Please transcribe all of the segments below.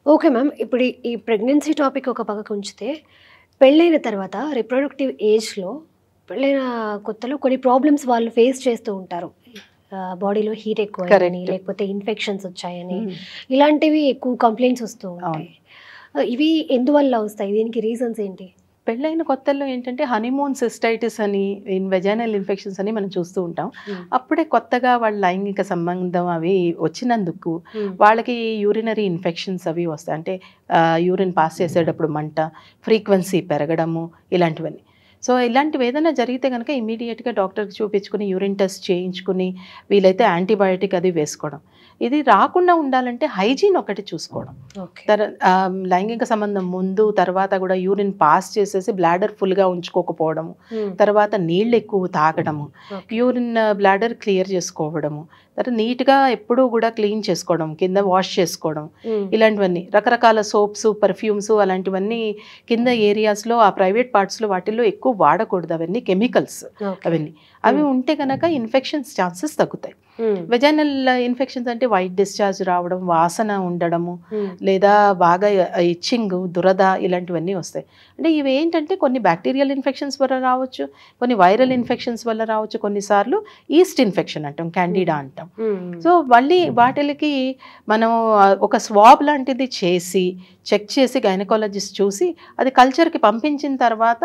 Okay ma'am. ఇప్పుడు ఈ pregnancy topic ఒక పక్కకు ఉంచితే, పెళ్ళైన తర్వాత రిప్రొడక్టివ్ ఏజ్‌లో పెళ్ళైన కొత్తలో కొన్ని ప్రాబ్లమ్స్ వాళ్ళు ఫేస్ చేస్తూ ఉంటారు. బాడీలో హీట్ ఎక్కువయిందని, కరెక్ట్. లేకపోతే ఇన్ఫెక్షన్స్ వచ్చాయని, హ్మ్. ఇలాంటివి ఎక్కువ కంప్లెయింట్స్ వస్తూ ఉంటాయి. అవును. ఇవి ఎందువల్ల వస్తాయి? దీనికి రీజన్స్ ఏంటి? పెళ్ళైన కొత్తల్లో ఏంటంటే హనీమూన్ సిస్టైటిస్ అని, వెజైనల్ ఇన్ఫెక్షన్స్ అని మనం చూస్తూ ఉంటాం. హ్మ్. అప్పుడే కొత్తగా వాళ్ళ లైంగిక సంబంధం అవి వచ్చినందుకు హ్మ్. వాళ్ళకి యూరినరీ ఇన్ఫెక్షన్స్ అవి వస్తాయి. అంటే యూరిన్ పాస్ చేసేటప్పుడు మంట, ఫ్రీక్వెన్సీ పెరగడము ఇలాంటివన్నీ. సో, ఇలాంటివి ఏదైనా జరిగితే గనుక ఇమ్మీడియేట్‌గా డాక్టర్‌కి చూపించుకొని యూరిన్ టెస్ట్ చేయించుకుని, వీలైతే యాంటీబయోటిక్ అది వేసుకోవడం. ఇది రాకుండా ఉండాలంటే హైజీన్ ఒకటి చూసుకోవడం. ఓకే. లైంగిక సంబంధం ముందు, తర్వాత కూడా యూరిన్ పాస్ చేసేసి బ్లాడర్ ఫుల్‌గా ఉంచుకోకపోవడము. హ్మ్. తర్వాత నీళ్ళు ఎక్కువ తాగడము. ఓకే. యూరిన్ బ్లాడర్ క్లియర్ చేసుకోవడము. తర్వాత నీట్‌గా ఎప్పుడూ కూడా క్లీన్ చేసుకోవడం. కింద వాష్ చేసుకోవడం. హ్మ్. ఇలాంటివన్నీ రకరకాల సోప్స్, పర్ఫ్యూమ్స్ అలాంటివన్నీ కింద ఏరియాస్‌లో ఆ ప్రైవేట్ పార్ట్స్‌లో వాటిల్లో ఎక్కువ వాడకూడదు. అవన్నీ కెమికల్స్ ఓకే. అవన్నీ. అవి ఉంటే గనక ఇన్ఫెక్షన్స్ ఛాన్సెస్ తగ్గుతాయి. హ్మ్. వెజైనల్ ఇన్ఫెక్షన్స్ అంటే వైట్ డిశ్చార్జ్ రావడం, వాసన ఉండడము, హ్మ్. లేదా బాగా ఇచ్చింగ్, దురద ఇలాంటివన్నీ వస్తాయి. అంటే ఇవి ఏంటంటే కొన్ని బ్యాక్టీరియల్ ఇన్ఫెక్షన్స్ వల్ల రావచ్చు, కొన్ని వైరల్ ఇన్ఫెక్షన్స్ వల్ల రావచ్చు, కొన్నిసార్లు ఈస్ట్ ఇన్ఫెక్షన్ అంటాం, క్యాండిడా అంటాం. హ్మ్. సో మళ్ళీ వాటికి మనం ఒక స్వాబ్ లాంటిది చేసి చెక్ చేసి గైనకాలజిస్ట్ చూసి అది కల్చర్కి పంపించిన తర్వాత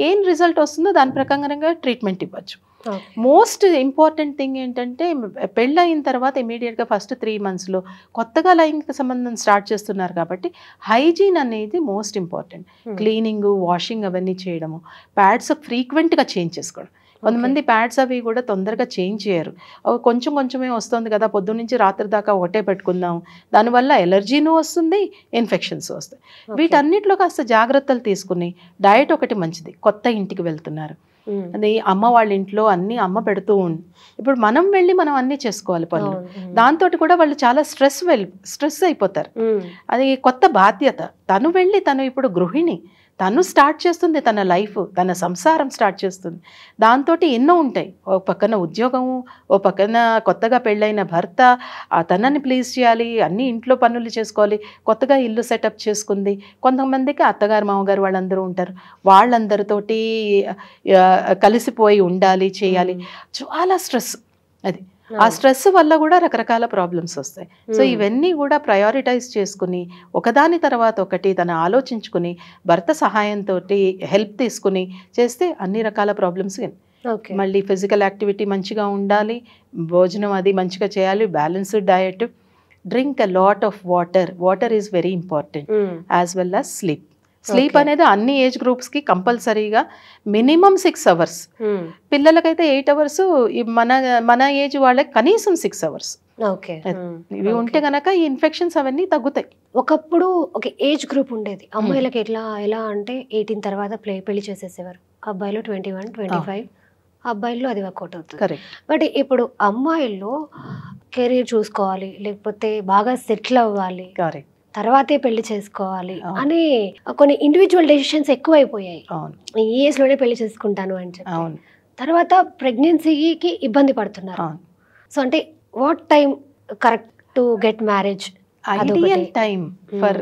ఏం రిజల్ట్ వస్తుందో దాని ప్రకారంగా ట్రీట్మెంట్ ఇవ్వచ్చు. ఓకే. మోస్ట్ ఇంపార్టెంట్ థింగ్ ఏంటంటే పెళ్ళయిన తర్వాత ఇమీడియట్గా ఫస్ట్ 3 monthsలో కొత్తగా లైంగిక సంబంధం స్టార్ట్ చేస్తున్నారు కాబట్టి హైజీన్ అనేది most important. Hmm. Cleaning, washing అవన్నీ చేయడము, ప్యాడ్స్ ఫ్రీక్వెంట్గా చేంజ్ చేసుకోవడం. కొంతమంది ప్యాడ్స్ అవి కూడా తొందరగా చేంజ్ చేయరు. అవి కొంచెం కొంచెమే వస్తుంది కదా, పొద్దున్న నుంచి రాత్రి దాకా ఒకటే పెట్టుకుందాం, దానివల్ల ఎలర్జీను వస్తుంది, ఇన్ఫెక్షన్స్ వస్తాయి. Okay. వీటన్నిటిలో కాస్త జాగ్రత్తలు తీసుకుని డయట్ ఒకటి మంచిది. కొత్త ఇంటికి వెళ్తున్నారు, హ్మ్. అది అమ్మ వాళ్ళ ఇంట్లో అన్నీ అమ్మ పెడుతూ ఉంది. ఇప్పుడు మనం వెళ్ళి మనం అన్నీ చేసుకోవాలి పనులు. అవును. హ్మ్. దాంతోటి కూడా వాళ్ళు చాలా స్ట్రెస్ అయిపోతారు. హ్మ్. అది కొత్త బాధ్యత. తను ఇప్పుడు గృహిణి. తను స్టార్ట్ చేస్తుంది తన లైఫ్, తన సంసారం స్టార్ట్ చేస్తుంది. దాంతోటి ఎన్నో ఉంటాయి. ఓ పక్కన ఉద్యోగము, ఓ పక్కన కొత్తగా పెళ్ళైన భర్త, తనని ప్లీజ్ చేయాలి, అన్ని ఇంట్లో పనులు చేసుకోవాలి, కొత్తగా ఇల్లు సెటప్ చేసుకుంది. కొంతమందికి అత్తగారు, మామగారు వాళ్ళందరూ ఉంటారు. వాళ్ళందరితోటి కలిసిపోయి ఉండాలి, చేయాలి. చాలా స్ట్రెస్ అది. ఆ స్ట్రెస్ వల్ల కూడా రకరకాల ప్రాబ్లమ్స్ వస్తాయి. సో ఇవన్నీ కూడా ప్రయారిటైజ్ చేసుకుని ఒకదాని తర్వాత ఒకటి తను ఆలోచించుకుని భర్త సహాయంతో హెల్ప్ తీసుకుని చేస్తే అన్ని రకాల ప్రాబ్లమ్స్. ఓకే. మళ్ళీ ఫిజికల్ యాక్టివిటీ మంచిగా ఉండాలి, భోజనం అది మంచిగా చేయాలి, balanced diet, drink a lot of water is very important, as well as sleep. Sleep అనేది అన్ని ఏజ్ గ్రూప్స్కి కంపల్సరీగా మినిమం 6 hours. పిల్లలకైతే 8 hours, మన ఏజ్ వాళ్ళకి కనీసం 6 hours. ఓకే. ఇవి ఉంటే గనక ఈ ఇన్ఫెక్షన్స్ అవన్నీ తగ్గుతాయి. ఒకప్పుడు ఒక ఏజ్ గ్రూప్ ఉండేది. అమ్మాయిలకి ఎలా అంటే 18 తర్వాత పెళ్లి చేసేసేవారు. అబ్బాయిలు 21, 25, అబ్బాయిల్లో అది వర్కౌట్ అవుతుంది. కరెక్ట్. బట్ ఇప్పుడు అమ్మాయిల్లో కెరీర్ చూసుకోవాలి, లేకపోతే బాగా సెటిల్ అవ్వాలి, కరెక్ట్. తర్వాతే పెళ్లి చేసుకోవాలి అని కొన్ని ఇండివిజువల్ డెసిషన్స్ ఎక్కువైపోయాయి. అవును. ఈ ఏజ్ లోనే పెళ్లి చేసుకుంటాను అని చెప్పి. అవును. తర్వాత ప్రెగ్నెన్సీకి ఇబ్బంది పడుతున్నారు. అవును. సో అంటే what time correct to get marriage? Ideal time for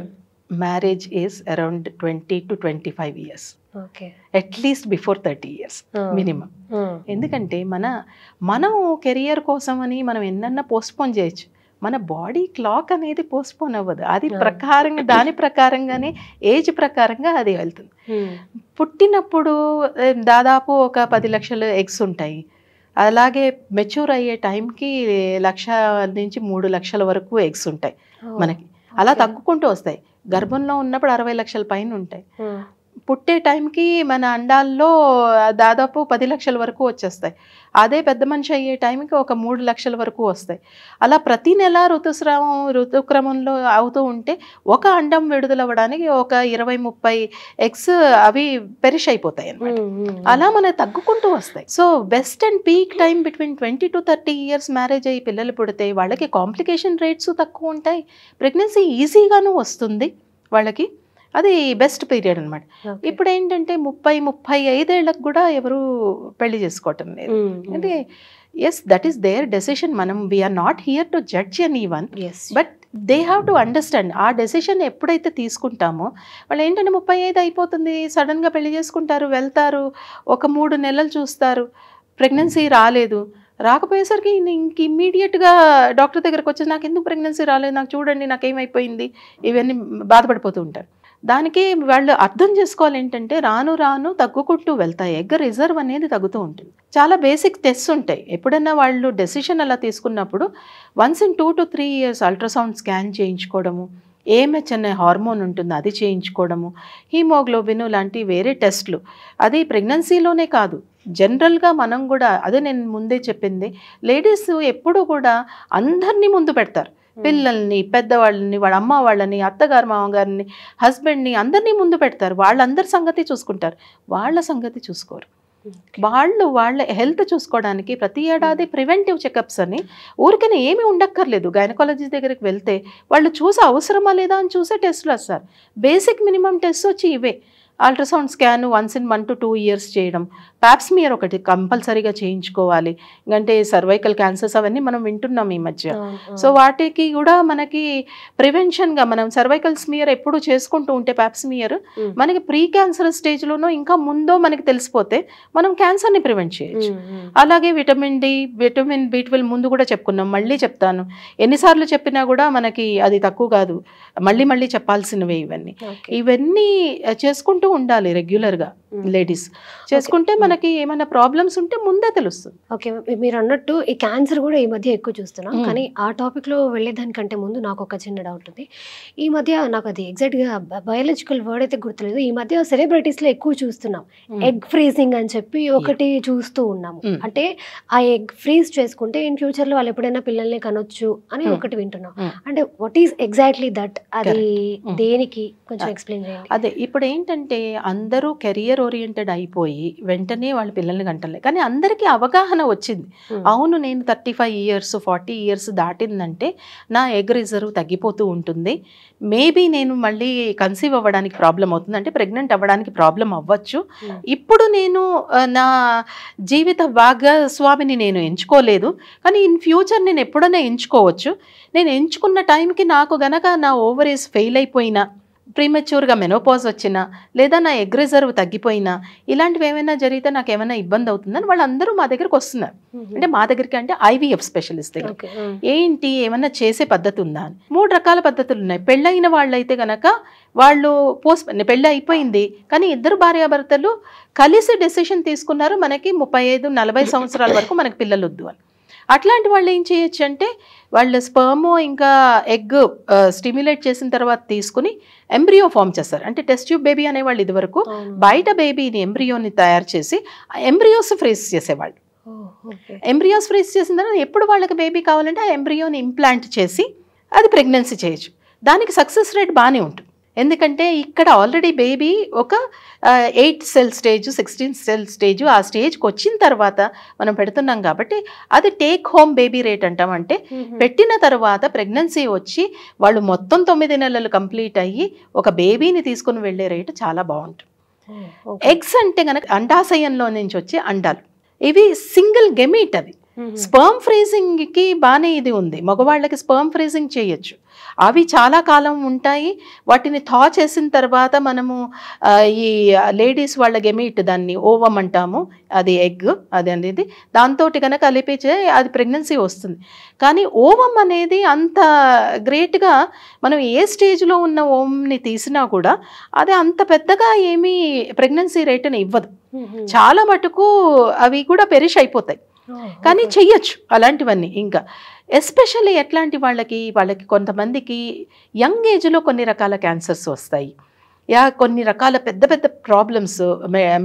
marriage is around 20 to 25 years. Okay. At least before 30 years minimum. ఎందుకంటే మనం కెరియర్ కోసమని మనం ఎన్నన్నా పోస్ట్పోన్ చేయొచ్చు. మన బాడీ క్లాక్ అనేది పోస్ట్పోన్ అవ్వదు. అది దాని ప్రకారంగానే ఏజ్ ప్రకారంగా అది వెళ్తుంది. పుట్టినప్పుడు దాదాపు ఒక 10 లక్షల ఎగ్స్ ఉంటాయి. అలాగే మెచ్యూర్ అయ్యే టైంకి 1,00,000 నుంచి 3 లక్షల వరకు ఎగ్స్ ఉంటాయి మనకి. అలా తగ్గుకుంటూ వస్తాయి. గర్భంలో ఉన్నప్పుడు 60 లక్షల పైన ఉంటాయి. పుట్టే టైంకి మన అండాల్లో దాదాపు 10 లక్షల వరకు వచ్చేస్తాయి. అదే పెద్ద మనిషి అయ్యే టైంకి ఒక 3 లక్షల వరకు వస్తాయి. అలా ప్రతి నెల ఋతుక్రమంలో అవుతూ ఉంటే ఒక అండం విడుదలవ్వడానికి ఒక 20-30 ఎగ్స్ అవి పెరిష్ అయిపోతాయి అన్నమాట. అలా మనకు తగ్గుకుంటూ వస్తాయి. So best and peak time between 20 to 30 years marriage అయ్యి పిల్లలు పుడితే వాళ్ళకి కాంప్లికేషన్ రేట్స్ తక్కువ ఉంటాయి, ప్రెగ్నెన్సీ ఈజీగాను వస్తుంది వాళ్ళకి. అది బెస్ట్ పీరియడ్ అనమాట. ఇప్పుడు ఏంటంటే 30-35 ఏళ్ళకు కూడా ఎవరు పెళ్లి చేసుకోవటం లేదు. అంటే yes, that is their decision. We're not here to judge anyone, but they have to understand. ఆ డెసిషన్ ఎప్పుడైతే తీసుకుంటామో వాళ్ళు ఏంటంటే 35 అయిపోతుంది, సడన్గా పెళ్లి చేసుకుంటారు, వెళ్తారు, ఒక 3 నెలలు చూస్తారు, ప్రెగ్నెన్సీ రాలేదు. రాకపోయేసరికి ఇంక ఇమ్మీడియట్గా డాక్టర్ దగ్గరకు వచ్చి నాకు ఎందుకు ప్రెగ్నెన్సీ రాలేదు, నాకు చూడండి నాకేమైపోయింది, ఇవన్నీ బాధపడిపోతూ ఉంటారు. దానికి వాళ్ళు అర్థం చేసుకోవాలి ఏంటంటే రాను రాను తగ్గుకుంటూ వెళ్తాయి. ఎగ్ రిజర్వ్ అనేది తగ్గుతూ ఉంటుంది. చాలా బేసిక్ టెస్ట్స్ ఉంటాయి. ఎప్పుడన్నా వాళ్ళు డెసిషన్ అలా తీసుకున్నప్పుడు once in 2 to 3 years ultrasound scan చేయించుకోవడము, ఏఎంహెచ్ అనే హార్మోన్ ఉంటుంది అది చేయించుకోవడము, హీమోగ్లోబిన్ లాంటి వేరే టెస్ట్లు. అది ప్రెగ్నెన్సీలోనే కాదు, జనరల్గా మనం కూడా, అదే నేను ముందే చెప్పింది, లేడీస్ ఎప్పుడు కూడా అందరినీ ముందు పెడతారు. పిల్లల్ని, పెద్దవాళ్ళని, వాళ్ళ అమ్మ వాళ్ళని, అత్తగారు మామగారిని, హస్బెండ్ని, అందరినీ ముందు పెడతారు. వాళ్ళందరి సంగతి చూసుకుంటారు, వాళ్ళ సంగతి చూసుకోరు. వాళ్ళ హెల్త్ చూసుకోవడానికి ప్రతి ఏడాది ప్రివెంటివ్ చెకప్స్ అని ఊరికనే ఏమీ ఉండక్కర్లేదు. గైనకాలజిస్ట్ దగ్గరికి వెళ్తే వాళ్ళు చూసే అవసరమా లేదా అని చూసే టెస్టులు వస్తారు. బేసిక్ మినిమం టెస్ట్ వచ్చి ఇవే. Ultrasound scan once in 1 to 2 years చేయడం, ప్యాప్స్మియర్ ఒకటి కంపల్సరీగా చేయించుకోవాలి. ఎందుకంటే సర్వైకల్ క్యాన్సర్స్ అవన్నీ మనం వింటున్నాం ఈ మధ్య. సో వాటికి కూడా మనకి ప్రివెన్షన్గా మనం సర్వైకల్ స్మియర్ ఎప్పుడు చేసుకుంటూ ఉంటే ప్యాప్స్మియర్ మనకి ప్రీ క్యాన్సర్ స్టేజ్లోనో ఇంకా ముందో మనకి తెలిసిపోతే మనం క్యాన్సర్ని ప్రివెంట్ చేయొచ్చు. అలాగే విటమిన్ డి, విటమిన్ B12 ముందు కూడా చెప్పుకున్నాం, మళ్ళీ చెప్తాను. ఎన్నిసార్లు చెప్పినా కూడా మనకి అది తక్కువ కాదు, మళ్ళీ మళ్ళీ చెప్పాల్సినవే ఇవన్నీ. ఇవన్నీ చేసుకుంటూ ఉండాలి రెగ్యులర్గా లేడీస్. చేసుకుంటే మనకి ఏమైనా ప్రాబ్లమ్స్ ఉంటే ముందే తెలుస్తుంది. ఓకే, మీరు అన్నట్టు ఈ క్యాన్సర్ కూడా ఈ మధ్య ఎక్కువ చూస్తున్నాం. కానీ ఆ టాపిక్లో వెళ్ళేదానికంటే ముందు నాకు ఒక చిన్న డౌట్ ఉంది. ఈ మధ్య నాకు అది ఎగ్జాక్ట్గా బయాలజికల్ వర్డ్ అయితే గుర్తులేదు. ఈ మధ్య సెలబ్రిటీస్లో ఎక్కువ చూస్తున్నాం ఎగ్ ఫ్రీజింగ్ అని చెప్పి ఒకటి చూస్తూ ఉన్నాము. అంటే ఆ ఎగ్ ఫ్రీజ్ చేసుకుంటే ఇన్ ఫ్యూచర్లో వాళ్ళు ఎప్పుడైనా పిల్లల్ని కనొచ్చు అని ఒకటి వింటున్నాం. అంటే వాట్ ఈస్ ఎగ్జాక్ట్లీ దట్, అది దేనికి కొంచెం ఎక్స్ప్లెయిన్ చేయండి. అదే ఇప్పుడు ఏంటంటే అందరూ కెరియర్ ఓరియంటెడ్ అయిపోయి వెంటనే వాళ్ళ పిల్లల్ని కంటలే. కానీ అందరికీ అవగాహన వచ్చింది, అవును నేను 35 years 40 years దాటిందంటే నా ఎగ్ రిజర్వ్ తగ్గిపోతూ ఉంటుంది, మేబీ నేను మళ్ళీ కన్సీవ్ అవ్వడానికి ప్రాబ్లం అవుతుంది, అంటే ప్రెగ్నెంట్ అవ్వడానికి ప్రాబ్లం అవ్వచ్చు. ఇప్పుడు నేను నా జీవిత భాగస్వామిని నేను ఎంచుకోలేదు, కానీ ఇన్ ఫ్యూచర్ నేను ఎప్పుడైనా ఎంచుకోవచ్చు. నేను ఎంచుకున్న టైంకి నాకు గనక నా ఓవరీస్ ఫెయిల్ అయిపోయినా, ప్రీమెచ్యూర్గా మెనోపాజ్ వచ్చినా, లేదా నా ఎగ్ రిజర్వ్ తగ్గిపోయినా, ఇలాంటివి ఏమైనా జరిగితే నాకు ఏమైనా ఇబ్బంది అవుతుందని వాళ్ళందరూ మా దగ్గరికి వస్తున్నారు. అంటే మా దగ్గరికి అంటే IVF స్పెషలిస్ట్ దగ్గర. ఏంటి ఏమైనా చేసే పద్ధతి ఉందా అని. 3 రకాల పద్ధతులు ఉన్నాయి. పెళ్ళైన వాళ్ళైతే కనుక వాళ్ళు పెళ్ళి అయిపోయింది కానీ ఇద్దరు భార్యాభర్తలు కలిసి డెసిషన్ తీసుకున్నారు, మనకి 35-40 సంవత్సరాల వరకు మనకి పిల్లలు వద్దు అని. అట్లాంటి వాళ్ళు ఏం చేయొచ్చు అంటే వాళ్ళ స్పర్మ్ ఇంకా ఎగ్ స్టిమ్యులేట్ చేసిన తర్వాత తీసుకుని ఎంబ్రియో ఫామ్ చేస్తారు. అంటే టెస్ట్ ట్యూబ్ బేబీ అనేవాళ్ళు ఇదివరకు బయట బేబీని ఎంబ్రియోని తయారు చేసి ఎంబ్రియోస్ ఫ్రీజ్ చేసేవాళ్ళు. ఎంబ్రియోస్ ఫ్రీజ్ చేసిన తర్వాత ఎప్పుడు వాళ్ళకి బేబీ కావాలంటే ఆ ఎంబ్రియోని ఇంప్లాంట్ చేసి అది ప్రెగ్నెన్సీ చేయొచ్చు. దానికి సక్సెస్ రేట్ బాగానే ఉంటుంది. ఎందుకంటే ఇక్కడ ఆల్రెడీ బేబీ ఒక 8 cell stage 16 cell stage ఆ స్టేజ్కి వచ్చిన తర్వాత మనం పెడుతున్నాం కాబట్టి అది టేక్ హోమ్ బేబీ రేట్ అంటాం. అంటే పెట్టిన తర్వాత ప్రెగ్నెన్సీ వచ్చి వాళ్ళు మొత్తం 9 నెలలు కంప్లీట్ అయ్యి ఒక బేబీని తీసుకుని వెళ్ళే రేటు చాలా బాగుంటుంది. ఎగ్స్ అంటే కనుక అండాశయంలో నుంచి వచ్చే అండాలు, ఇవి సింగిల్ గెమీట్. అవి స్పర్మ్ ఫ్రీజింగ్కి బాగానే ఇది ఉంది, మగవాళ్ళకి స్పర్మ్ ఫ్రీజింగ్ చేయొచ్చు. అవి చాలా కాలం ఉంటాయి. వాటిని థా చేసిన తర్వాత మనము ఈ లేడీస్ వాళ్ళ గెమీట్, దాన్ని ఓవం అంటాము, అది ఎగ్ అది అనేది, దాంతో కనుక కలిపించే అది ప్రెగ్నెన్సీ వస్తుంది. కానీ ఓవం అనేది అంత గ్రేట్గా మనం ఏ స్టేజ్లో ఉన్న ఓవంని తీసినా కూడా అది అంత పెద్దగా ఏమీ ప్రెగ్నెన్సీ రేటుని ఇవ్వదు. చాలా మటుకు అవి కూడా పెరిష్ అయిపోతాయి. కానీ చెయ్యొచ్చు అలాంటివన్నీ. ఇంకా ఎస్పెషల్లీ ఎట్లాంటి వాళ్ళకి కొంతమందికి యంగ్ ఏజ్లో కొన్ని రకాల క్యాన్సర్స్ వస్తాయి, కొన్ని రకాల పెద్ద పెద్ద ప్రాబ్లమ్స్,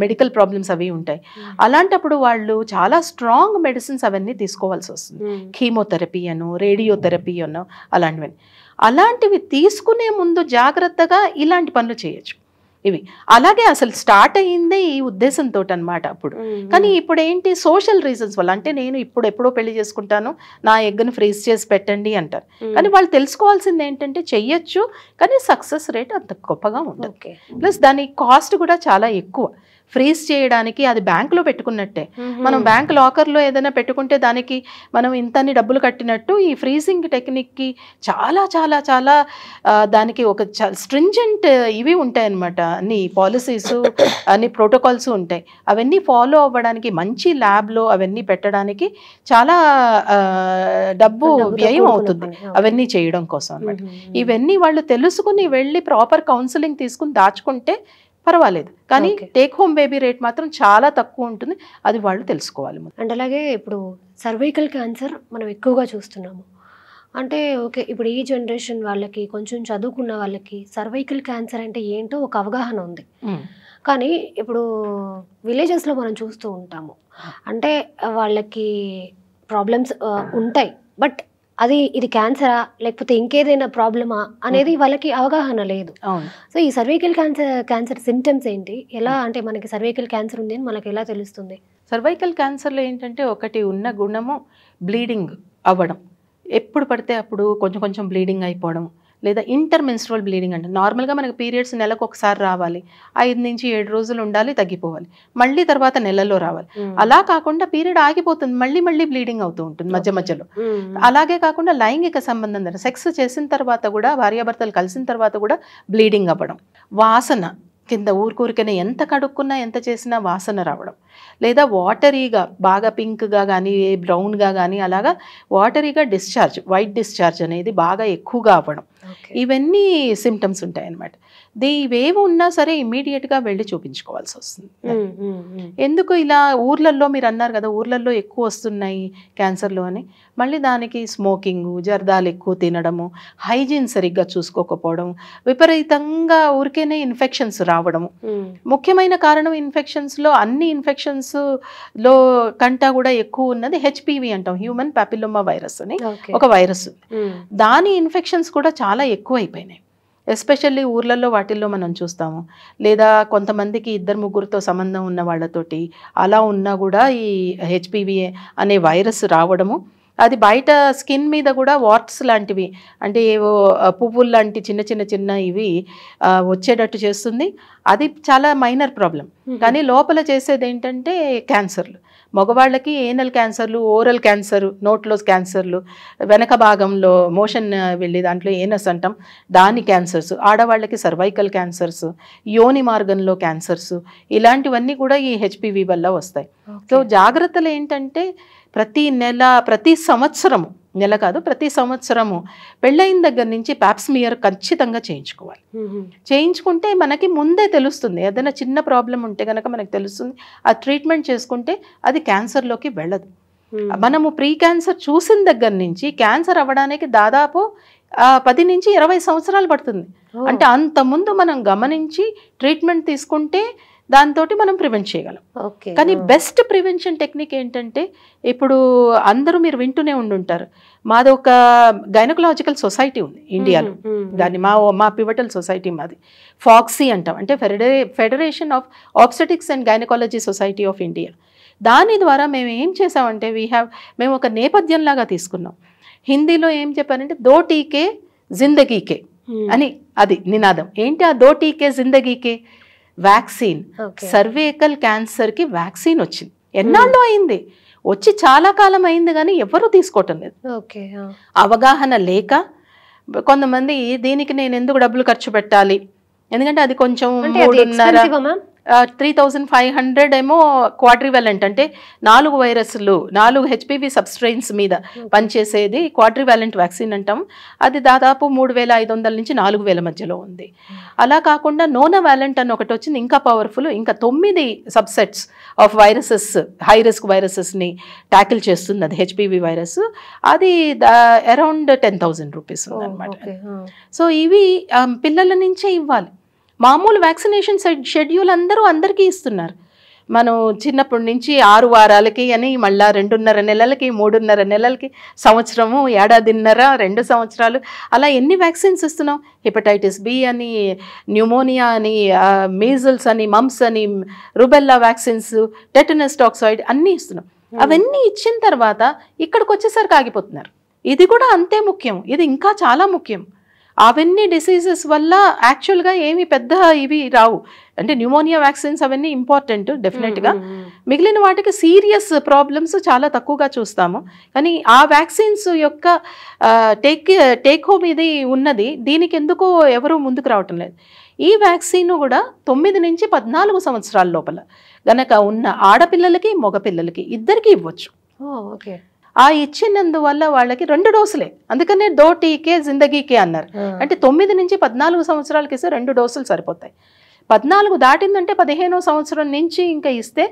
మెడికల్ ప్రాబ్లమ్స్ అవి ఉంటాయి. అలాంటప్పుడు వాళ్ళు చాలా స్ట్రాంగ్ మెడిసిన్స్ అవన్నీ తీసుకోవాల్సి వస్తుంది. కీమోథెరపీ అనో రేడియోథెరపీ అనో అలాంటివి తీసుకునే ముందు జాగ్రత్తగా ఇలాంటి పనులు చేయొచ్చు. ఇవి అలాగే అసలు స్టార్ట్ అయ్యిందే ఈ ఉద్దేశంతో అనమాట అప్పుడు. కానీ ఇప్పుడు ఏంటి సోషల్ రీజన్స్ వల్ల, అంటే నేను ఇప్పుడు ఎప్పుడో పెళ్లి చేసుకుంటాను, నా ఎగ్ను ఫ్రీజ్ చేసి పెట్టండి అంటారు. కానీ వాళ్ళు తెలుసుకోవాల్సింది ఏంటంటే చెయ్యొచ్చు, కానీ సక్సెస్ రేట్ అంత గొప్పగా ఉండదు. ప్లస్ దాని కాస్ట్ కూడా చాలా ఎక్కువ. ఫ్రీజ్ చేయడానికి అది బ్యాంకులో పెట్టుకున్నట్టే. మనం బ్యాంక్ లాకర్లో ఏదైనా పెట్టుకుంటే దానికి మనం ఇంతని డబ్బులు కట్టినట్టు ఈ ఫ్రీజింగ్ టెక్నిక్కి చాలా చాలా చాలా దానికి ఒక స్ట్రింజెంట్ ఇవి ఉంటాయన్నమాట. అన్ని పాలసీస్ అన్ని ప్రోటోకాల్స్ ఉంటాయి. అవన్నీ ఫాలో అవ్వడానికి మంచి ల్యాబ్లో అవన్నీ పెట్టడానికి చాలా డబ్బు వ్యయం అవుతుంది అవన్నీ చేయడం కోసం అన్నమాట. ఇవన్నీ వాళ్ళు తెలుసుకుని వెళ్ళి ప్రాపర్ కౌన్సిలింగ్ తీసుకుని దాచుకుంటే పర్వాలేదు. కానీ టేక్ హోమ్ బేబీ రేట్ మాత్రం చాలా తక్కువ ఉంటుంది. అది వాళ్ళు తెలుసుకోవాలి. అండ్ అలాగే ఇప్పుడు సర్వైకల్ క్యాన్సర్ మనం ఎక్కువగా చూస్తున్నాము. అంటే ఓకే, ఇప్పుడు ఈ జనరేషన్ వాళ్ళకి, కొంచెం చదువుకున్న వాళ్ళకి సర్వైకల్ క్యాన్సర్ అంటే ఏంటో ఒక అవగాహన ఉంది. కానీ ఇప్పుడు విలేజెస్లో మనం చూస్తూ ఉంటాము. అంటే వాళ్ళకి ప్రాబ్లమ్స్ ఉంటాయి, బట్ ఇది క్యాన్సరా లేకపోతే ఇంకేదైనా ప్రాబ్లమా అనేది వాళ్ళకి అవగాహన లేదు. సో ఈ సర్వైకల్ క్యాన్సర్ సిమ్టమ్స్ ఏంటి, ఎలా అంటే మనకి సర్వైకల్ క్యాన్సర్ ఉంది అని మనకి ఎలా తెలుస్తుంది? సర్వైకల్ క్యాన్సర్లో ఏంటంటే ఒకటి ఉన్న గుణము బ్లీడింగ్ అవ్వడం. ఎప్పుడు పడితే అప్పుడు కొంచెం కొంచెం బ్లీడింగ్ అయిపోవడం, లేదా ఇంటర్మెన్స్ట్రువల్ బ్లీడింగ్ అంటే నార్మల్గా మనకి పీరియడ్స్ నెలకు ఒకసారి రావాలి, 5 నుంచి 7 రోజులు ఉండాలి, తగ్గిపోవాలి, మళ్ళీ తర్వాత నెలలో రావాలి. అలా కాకుండా పీరియడ్ ఆగిపోతుంది, మళ్ళీ మళ్ళీ బ్లీడింగ్ అవుతూ ఉంటుంది మధ్య మధ్యలో. అలాగే కాకుండా లైంగిక సంబంధం సెక్స్ చేసిన తర్వాత కూడా, భార్యాభర్తలు కలిసిన తర్వాత కూడా బ్లీడింగ్ అవ్వడం, వాసన కింద ఊరికూరికనే ఎంత కడుక్కున్నా ఎంత చేసినా వాసన రావడం, లేదా వాటరీగా బాగా పింక్గా కానీ బ్రౌన్గా కానీ అలాగా వాటరీగా డిశ్చార్జ్, వైట్ డిశ్చార్జ్ అనేది బాగా ఎక్కువగా అవ్వడం, ఇవన్నీ సిమ్టమ్స్ ఉంటాయి అన్నమాట. ఇవేవి ఉన్నా సరే ఇమ్మీడియట్గా వెళ్ళి చూపించుకోవాల్సి వస్తుంది. ఎందుకు ఇలా ఊర్లల్లో మీరు అన్నారు కదా, ఊర్లల్లో ఎక్కువ వస్తున్నాయి క్యాన్సర్లు అని. మళ్ళీ దానికి స్మోకింగు, జర్దాలు ఎక్కువ తినడము, హైజీన్ సరిగ్గా చూసుకోకపోవడం, విపరీతంగా ఊరికేనే ఇన్ఫెక్షన్స్ రావడము. ముఖ్యమైన కారణం ఇన్ఫెక్షన్స్లో, అన్ని ఇన్ఫెక్షన్స్లో కంటా కూడా ఎక్కువ ఉన్నది హెచ్పివి అంటాం, హ్యూమన్ పాపిలోమా వైరస్ అని ఒక వైరస్. దాని ఇన్ఫెక్షన్స్ కూడా చాలా ఎక్కువ అయిపోయినాయి. ఎస్పెషల్లీ ఊర్లలో వాటిల్లో మనం చూస్తాము. లేదా కొంతమందికి 2-3తో సంబంధం ఉన్న వాళ్ళతోటి అలా ఉన్నా కూడా ఈ హెచ్పివి అనే వైరస్ రావడము. అది బయట స్కిన్ మీద కూడా వాట్స్ లాంటివి, అంటే ఏవో పువ్వులు లాంటి చిన్న చిన్న చిన్న ఇవి వచ్చేటట్టు చేస్తుంది. అది చాలా మైనర్ ప్రాబ్లం. కానీ లోపల చేసేది ఏంటంటే క్యాన్సర్లు. మగవాళ్ళకి ఏనల్ క్యాన్సర్లు, ఓరల్ క్యాన్సర్, నోట్లో క్యాన్సర్లు, వెనక భాగంలో మోషన్ వెళ్ళి దాంట్లో ఏనస్ అంటాం, దాని క్యాన్సర్స్. ఆడవాళ్ళకి సర్వైకల్ క్యాన్సర్స్, యోని మార్గంలో క్యాన్సర్స్, ఇలాంటివన్నీ కూడా ఈ హెచ్పివి వల్ల వస్తాయి. సో జాగ్రత్తలు ఏంటంటే ప్రతి సంవత్సరము, నెల కాదు ప్రతి సంవత్సరము పెళ్ళైన దగ్గర నుంచి ప్యాప్స్మియర్ ఖచ్చితంగా చేయించుకోవాలి. చేయించుకుంటే మనకి ముందే తెలుస్తుంది. ఏదైనా చిన్న ప్రాబ్లం ఉంటే కనుక మనకు తెలుస్తుంది. ఆ ట్రీట్మెంట్ చేసుకుంటే అది క్యాన్సర్లోకి వెళ్ళదు. మనము ప్రీ క్యాన్సర్ చూసిన దగ్గర నుంచి క్యాన్సర్ అవ్వడానికి దాదాపు 10 నుంచి 20 సంవత్సరాలు పడుతుంది. అంటే అంతకుముందు మనం గమనించి ట్రీట్మెంట్ తీసుకుంటే దాంతో మనం ప్రివెంట్ చేయగలం. కానీ బెస్ట్ ప్రివెన్షన్ టెక్నిక్ ఏంటంటే, ఇప్పుడు అందరూ మీరు వింటూనే ఉండుంటారు, మాది ఒక గైనకలాజికల్ సొసైటీ ఉంది ఇండియాలో. దాన్ని మా పివటల్ సొసైటీ మాది ఫాక్సీ అంటాం, అంటే federation of obstetrics and gynaecology society of India. దాని ద్వారా మేము ఏం చేసామంటే మేము ఒక నేపథ్యంలాగా తీసుకున్నాం. హిందీలో ఏం చెప్పారంటే దో టీకే జిందగీకే అని, అది నినాదం. ఏంటి ఆ దో టీకే జిందగీకే? వ్యాక్సిన్. సర్వైకల్ క్యాన్సర్కి వ్యాక్సిన్ వచ్చింది. ఎన్నాళ్ళు అయింది, వచ్చి చాలా కాలం అయింది, కానీ ఎవరు తీసుకోవటం లేదు. అవగాహన లేక కొంతమంది దీనికి నేను ఎందుకు డబ్బులు ఖర్చు పెట్టాలి, ఎందుకంటే అది కొంచెం 3,500 ఏమో క్వాడ్రివాలెంట్, అంటే 4 వైరస్లు 4 హెచ్పివి సబ్స్ట్రెయిన్స్ మీద పనిచేసేది క్వాడ్రివాలెంట్ వ్యాక్సిన్ అంటాం. అది దాదాపు 3,500 నుంచి 4,000 మధ్యలో ఉంది. అలా కాకుండా నోనోవాలెంట్ అని ఒకటి వచ్చింది, ఇంకా పవర్ఫుల్. ఇంకా 9 subsets of viruses, high risk వైరసెస్ని ట్యాకిల్ చేస్తుంది అది హెచ్పివి వైరస్. అది అరౌండ్ 10,000 రూపీస్ ఉందన్నమాట. సో ఇవి పిల్లల నుంచే ఇవ్వాలి. మామూలు వ్యాక్సినేషన్ షెడ్యూల్ అందరికీ ఇస్తున్నారు. మనం చిన్నప్పటి నుంచి 6 వారాలకి అని, మళ్ళీ 2.5 నెలలకి, 3.5 నెలలకి, సంవత్సరము, ఏడాదిన్నర, 2 సంవత్సరాలు, అలా ఎన్ని వ్యాక్సిన్స్ ఇస్తున్నాం. హెపటైటిస్ బి అని, న్యూమోనియా అని, మీజల్స్ అని, మమ్స్ అని, రుబెల్లా వ్యాక్సిన్స్, టెటనస్ టాక్సాయిడ్ అన్నీ ఇస్తున్నాం. అవన్నీ ఇచ్చిన తర్వాత ఇక్కడికి వచ్చేసరికి ఆగిపోతున్నారు. ఇది కూడా అంతే ముఖ్యం, ఇది ఇంకా చాలా ముఖ్యం. అవన్నీ డిసీజెస్ వల్ల యాక్చువల్గా ఏమి పెద్ద ఇవి రావు. అంటే న్యూమోనియా వ్యాక్సిన్స్ అవన్నీ ఇంపార్టెంట్ డెఫినెట్గా. మిగిలిన వాటికి సీరియస్ ప్రాబ్లమ్స్ చాలా తక్కువగా చూస్తాము. కానీ ఆ వ్యాక్సిన్స్ యొక్క టేక్ హోమ్ ఇది ఉన్నది, దీనికి ఎందుకో ఎవరు ముందుకు రావటం లేదు. ఈ వ్యాక్సిన్ కూడా 9 నుంచి 14 సంవత్సరాల లోపల గనక ఉన్న ఆడపిల్లలకి మగపిల్లలకి ఇద్దరికి ఇవ్వచ్చు. ఓకే. ఆ ఇచ్చినందువల్ల వాళ్ళకి 2 డోసులే, అందుకనే 2 టీకే జిందగీకే అన్నారు. అంటే 9 నుంచి 14 సంవత్సరాలకి ఇస్తే 2 డోసులు సరిపోతాయి. 14 దాటిందంటే 15వ సంవత్సరం నుంచి ఇంకా ఇస్తే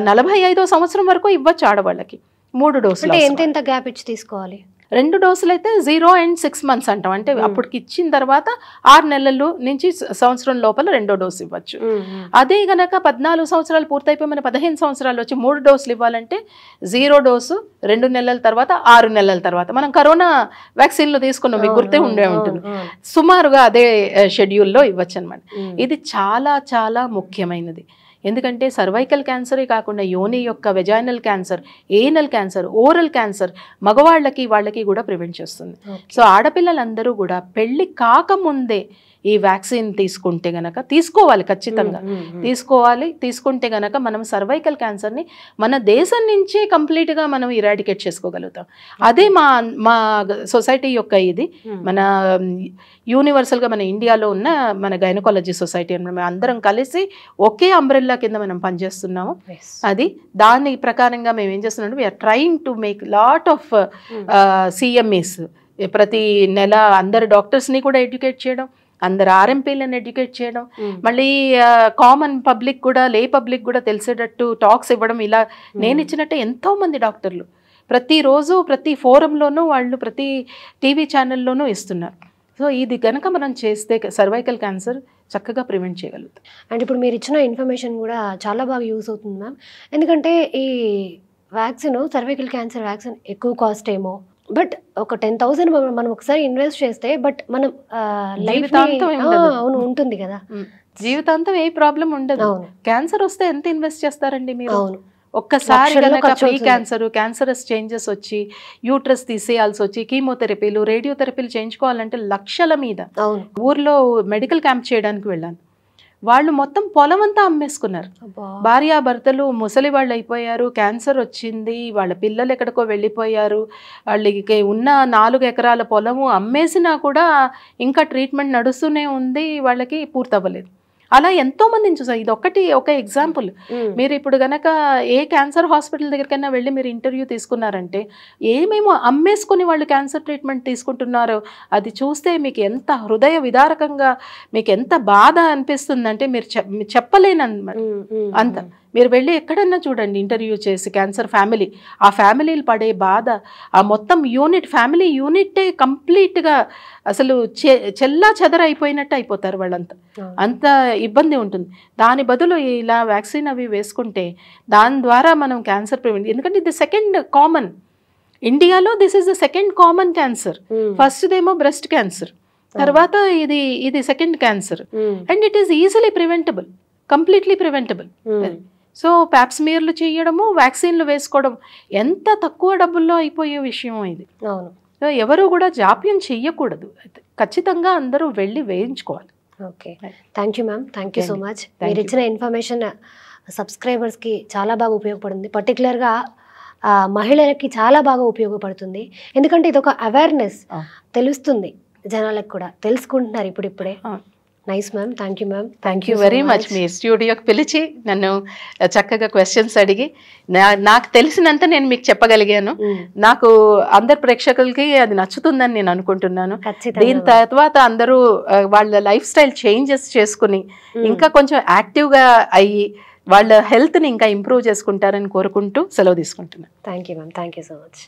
45వ సంవత్సరం వరకు ఇవ్వచ్చు ఆడవాళ్ళకి 3 డోసులు. అంటే ఎంత గ్యాప్ ఇచ్చి తీసుకోవాలి? 2 డోసులు అయితే 0 and 6 months అంటాం. అంటే అప్పటికి ఇచ్చిన తర్వాత 6 నెలలు నుంచి సంవత్సరం లోపల 2వ డోసు ఇవ్వచ్చు. అదే గనక 14 సంవత్సరాలు పూర్తయిపోయి మన 15 సంవత్సరాలు వచ్చి 3 డోసులు ఇవ్వాలంటే 0 డోసు 2 నెలల తర్వాత 6 నెలల తర్వాత. మనం కరోనా వ్యాక్సిన్లు తీసుకున్నాం, మీకు గుర్తే ఉండే ఉంటుంది. సుమారుగా అదే షెడ్యూల్లో ఇవ్వచ్చు అనమాట. ఇది చాలా చాలా ముఖ్యమైనది. ఎందుకంటే సర్వైకల్ క్యాన్సరే కాకుండా యోని యొక్క vaginal cancer, anal cancer, oral cancer మగవాళ్ళకి వాళ్ళకి కూడా ప్రివెంట్ చేస్తుంది. సో ఆడపిల్లలందరూ కూడా పెళ్లి కాకముందే ఈ వ్యాక్సిన్ తీసుకుంటే గనక తీసుకోవాలి, ఖచ్చితంగా తీసుకోవాలి. తీసుకుంటే గనక మనం సర్వైకల్ క్యాన్సర్ని మన దేశం నుంచి కంప్లీట్గా మనం ఇరాడికేట్ చేసుకోగలుగుతాం. అదే మా సొసైటీ యొక్క ఇది మన యూనివర్సల్గా మన ఇండియాలో ఉన్న మన గైనకాలజీ సొసైటీ మనం అందరం కలిసి ఒకే అంబ్రెల్లా కింద మనం పనిచేస్తున్నాము. అది దాని ప్రకారంగా మేము ఏం చేస్తున్నాం, we're trying to make lot of CMEs. ప్రతి నెల అందరు డాక్టర్స్ని కూడా ఎడ్యుకేట్ చేయడం, అందరు RMPలను ఎడ్యుకేట్ చేయడం, మళ్ళీ కామన్ పబ్లిక్ కూడా, లే పబ్లిక్ కూడా తెలిసేటట్టు టాక్స్ ఇవ్వడం. ఇలా నేను ఇచ్చినట్టే ఎంతోమంది డాక్టర్లు ప్రతిరోజు ప్రతి ఫోరంలోనూ వాళ్ళు ప్రతి టీవీ ఛానల్లోనూ ఇస్తున్నారు. సో ఇది కనుక మనం చేస్తే సర్వైకల్ క్యాన్సర్ చక్కగా ప్రివెంట్ చేయగలుగుతాం. అండ్ ఇప్పుడు మీరు ఇచ్చిన ఇన్ఫర్మేషన్ కూడా చాలా బాగా యూస్ అవుతుంది మ్యామ్. ఎందుకంటే ఈ వ్యాక్సిన్, సర్వైకల్ క్యాన్సర్ వ్యాక్సిన్ ఎక్కువ కాస్ట్ ఏమో, బట్ ఒక 10,000 మనం ఒకసారి ఇన్వెస్ట్ చేస్తే బట్ మనం అవును ఉంటుంది కదా, జీవితాంతం ఏ ప్రాబ్లం ఉండదు. క్యాన్సర్ వస్తే ఎంత ఇన్వెస్ట్ చేస్తారండి మీరు? అవును. ఒక్కసారి కనుక ప్రీ క్యాన్సరస్ చేంజెస్ వచ్చి యూట్రస్ తీసేయాల్సి వచ్చి కీమోథెరపీలు, రేడియోథెరపీలు చేయించుకోవాలంటే లక్షల మీద. ఊర్లో మెడికల్ క్యాంప్ చేయడానికి వెళ్ళాను, వాళ్ళు మొత్తం పొలం అంతా అమ్మేసుకున్నారు. భార్యాభర్తలు ముసలి వాళ్ళు అయిపోయారు, క్యాన్సర్ వచ్చింది, వాళ్ళ పిల్లలు ఎక్కడికో వెళ్ళిపోయారు, వాళ్ళకి ఉన్న 4 ఎకరాల పొలము అమ్మేసినా కూడా ఇంకా ట్రీట్మెంట్ నడుస్తూనే ఉంది, వాళ్ళకి పూర్తవ్వలేదు. అలా ఎంతో మందిని చూసాం. ఇది ఒక ఎగ్జాంపుల్. మీరు ఇప్పుడు గనక ఏ క్యాన్సర్ హాస్పిటల్ దగ్గరికైనా వెళ్ళి మీరు ఇంటర్వ్యూ తీసుకున్నారంటే ఏమేమో అమ్మేసుకుని వాళ్ళు క్యాన్సర్ ట్రీట్మెంట్ తీసుకుంటున్నారో అది చూస్తే మీకు ఎంత హృదయ విదారకంగా, మీకు ఎంత బాధ అనిపిస్తుందంటే మీరు చెప్పలేనన్నమాట. అంత మీరు వెళ్ళి ఎక్కడన్నా చూడండి ఇంటర్వ్యూ చేసి క్యాన్సర్ ఫ్యామిలీ, ఆ ఫ్యామిలీలు పడే బాధ, ఆ మొత్తం ఫ్యామిలీ యూనిట్టే కంప్లీట్గా అసలు చెల్లా చెదరైపోయినట్టు అయిపోతారు వాళ్ళంతా. అంత ఇబ్బంది ఉంటుంది. దాని బదులు ఇలా వ్యాక్సిన్ అవి వేసుకుంటే దాని ద్వారా మనం క్యాన్సర్ ప్రివెంట్, ఎందుకంటే ఇది సెకండ్ కామన్ ఇండియాలో, this is the second common cancer. ఫస్ట్దేమో బ్రెస్ట్ క్యాన్సర్, తర్వాత ఇది second cancer. And it is easily preventable, completely preventable. So ప్యాప్స్మియర్లు చేయడము, వ్యాక్సిన్లు వేసుకోవడం ఎంత తక్కువ డబ్బుల్లో అయిపోయే విషయం ఇది. సో ఎవరు కూడా జాప్యం చెయ్యకూడదు, ఖచ్చితంగా అందరూ వెళ్ళి వేయించుకోవాలి. Okay, thank you ma'am, thank you so much. మీరు ఇచ్చిన ఇన్ఫర్మేషన్ సబ్స్క్రైబర్స్కి చాలా బాగా ఉపయోగపడుతుంది, పర్టికులర్గా మహిళలకి చాలా బాగా ఉపయోగపడుతుంది. ఎందుకంటే ఇది ఒక అవేర్నెస్, తెలుస్తుంది జనాలకు కూడా, తెలుసుకుంటున్నారు ఇప్పుడిప్పుడే. Nice ma'am, thank you ma'am. Thank you very much. మీ స్టూడియోకి పిలిచి నన్ను చక్కగా క్వశ్చన్స్ అడిగి నాకు తెలిసినంత నేను మీకు చెప్పగలిగాను. నాకు అందరు ప్రేక్షకులకి అది నచ్చుతుందని నేను అనుకుంటున్నాను. దీని తర్వాత అందరూ వాళ్ళ లైఫ్ స్టైల్ చేంజెస్ చేసుకుని ఇంకా కొంచెం యాక్టివ్గా అయ్యి వాళ్ళ హెల్త్ని ఇంకా ఇంప్రూవ్ చేసుకుంటారని కోరుకుంటూ సెలవు తీసుకుంటున్నాను. Thank you ma'am, thank you so much.